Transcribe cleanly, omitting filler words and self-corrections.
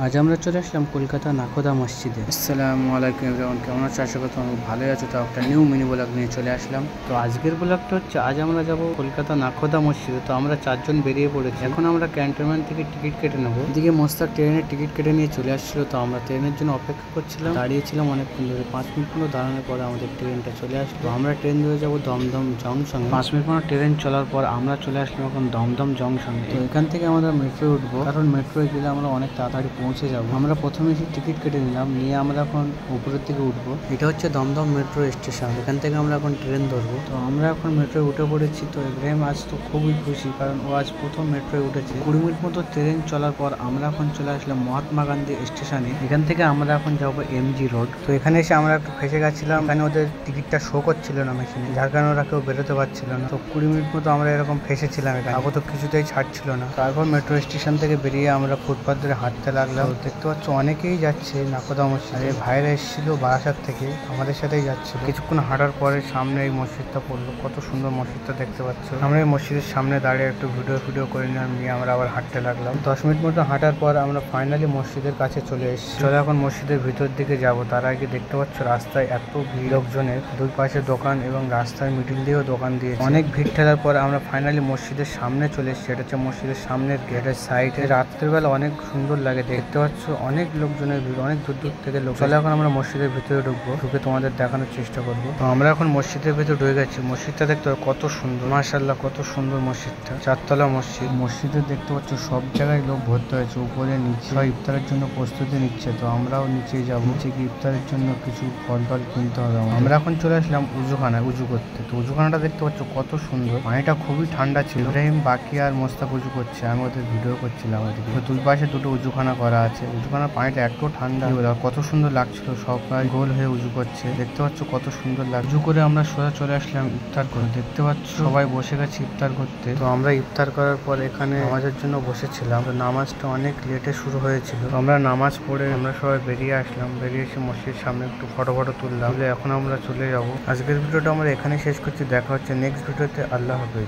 আজ আমরা চলে আসলাম কলকাতা নাখোদা মসজিদে। আসসালামু আলাইকুম এভরিওয়ান, কেমন আছো? আশা করি তোমরা ভালোই আছো। তো একটা নিউ মিনি ব্লগ নিয়ে চলে আসলাম। তো আজকের ব্লগটা হচ্ছে আজ আমরা যাব কলকাতা নাখোদা মসজিদে। তো আমরা চারজন বেরিয়ে পড়েছি। এখন আমরা ক্যান্টনমেন্ট থেকে টিকিট কেটে নেবো। এদিকে মোস্তাক ট্রেনের টিকিট কেটে নিয়ে চলে আসছিল। তো আমরা ট্রেনের জন্য অপেক্ষা করছিলাম, দাঁড়িয়েছিলাম অনেকক্ষণ ধরে। 5 মিনিট মতো দাঁড়ানোর পরে আমাদের ট্রেনটা চলে আসলো। আমরা ট্রেন ধরে যাবো দমদম জংশন। 5 মিনিট মতো ট্রেন চলার পর আমরা চলে আসলাম এখন দমদম জংশন। তো এখান থেকে আমরা মেট্রো উঠবো, কারণ মেট্রোয় গেলে আমরা অনেক তাড়াতাড়ি পৌঁছে যাবো। আমরা প্রথমে এসে টিকিট কেটে নিলাম, নিয়ে আমরা এখন উপরের দিকে উঠবো। এটা হচ্ছে দমদম মেট্রো স্টেশন, এখান থেকে আমরা এখন ট্রেন ধরবো। তো আমরা এখন মেট্রোয় উঠে পড়েছি। তো ইব্রাহিম আজ তো খুবই খুশি, কারণ ও আজ প্রথম মেট্রোয় উঠেছে। 20 মিনিট মতো ট্রেন চলার পর আমরা এখন চলে আসলাম মহাত্মা গান্ধী স্টেশনে। এখান থেকে আমরা এখন যাবো এমজি রোড। তো এখানে এসে আমরা একটু ফেসে গেছিলাম, এখানে ওদের টিকিটটা শো করছিল না মেশিনে, যার কারণে ওরা কেউ বেরোতে পারছিল না। তো 20 মিনিট মতো আমরা এরকম ফেসেছিলাম, এখানে আগে তো কিছুতেই ছাড়ছিল না। তারপর মেট্রো স্টেশন থেকে বেরিয়ে আমরা ফুটপাথ ধরে হাঁটতে লাগলাম। দেখতে পাচ্ছ অনেকেই যাচ্ছে নাখোদা মসজিদে। ভাইরা এসেছিল বারাসাত থেকে, আমাদের সাথেই যাচ্ছিল। কিছুক্ষণ হাঁটার পরে সামনে এই মসজিদটা পড়লো। কত সুন্দর মসজিদটা দেখতে পাচ্ছ। আমরা এই মসজিদের সামনে দাঁড়িয়ে একটু ভিডিও করে নিলাম, নিয়ে আমরা আবার হাঁটতে লাগলাম। 10 মিনিট মতো হাঁটার পর আমরা ফাইনালি মসজিদের কাছে চলে এসেছি। চলো এখন মসজিদের ভিতর দিকে যাব। তার আগে দেখতে পাচ্ছ রাস্তায় এত ভিড় লোকজনের, দুই পাশে দোকান এবং রাস্তার মিডিল দিয়েও দোকান দিয়েছে। অনেক ভিড় ঠেলার পর আমরা ফাইনালি মসজিদের সামনে চলে এসেছি। এটা হচ্ছে মসজিদের সামনের গেটের সাইডে। রাত্রেবেলা অনেক সুন্দর লাগে, দেখতে পাচ্ছ অনেক লোকজনের ভিড়, অনেক দূর দূর থেকে লোক। চলে এখন আমরা মসজিদের ভিতরে ঢুকবো, ঢুকে তোমাদের দেখানোর চেষ্টা করবো। তো আমরা এখন মসজিদের ভিতরে ঢুকে গেছি। মসজিদটা দেখতে কত সুন্দর, মাশাআল্লাহ কত সুন্দর মসজিদটা। 4 তলা মসজিদ। মসজিদে দেখতে পাচ্ছ সব জায়গায় লোক ভর্তি হয়েছে, উপরে নিচে। সবাই ইফতারের জন্য প্রস্তুতি নিচ্ছে। তো আমরাও নিচে যাবো, নিচে গিয়ে ইফতারের জন্য কিছু ফল টল কিনতে হবে। আমরা এখন চলে আসলাম উজুখানায় উজু করতে। তো উজুখানাটা দেখতে পাচ্ছ কত সুন্দর, পানিটা খুবই ঠান্ডা ছিল। ইব্রাহিম বাকি আর মোস্তাক উজু করছে, আমি ওদের ভিডিও করছিলাম ওদিকে। তো দুই পাশে দুটো উজুখানা করা আছে। উজুখানার পানিটা এত ঠান্ডা, কত সুন্দর লাগছিল। সবাই গোল হয়ে উজু করছে, দেখতে পাচ্ছ কত সুন্দর লাগছে। উজু করে আমরা সোজা চলে আসলাম ইফতার করে। দেখতে পাচ্ছ সবাই বসে গেছে ইফতার করতে। তো আমরা ইফতার করার পর এখানে নামাজের জন্য বসেছিলাম। তো নামাজটা অনেক লেটে শুরু হয়েছিল। আমরা নামাজ পড়ে আমরা সবাই বেরিয়ে আসলাম। বেরিয়ে এসে মসজিদের সামনে একটু ফটো তুললাম। এখন আমরা চলে যাব। আজকের ভিডিওটা আমরা এখানে শেষ করছি, দেখা হচ্ছে নেক্সট ভিডিওতে। আল্লাহ হাফেজ।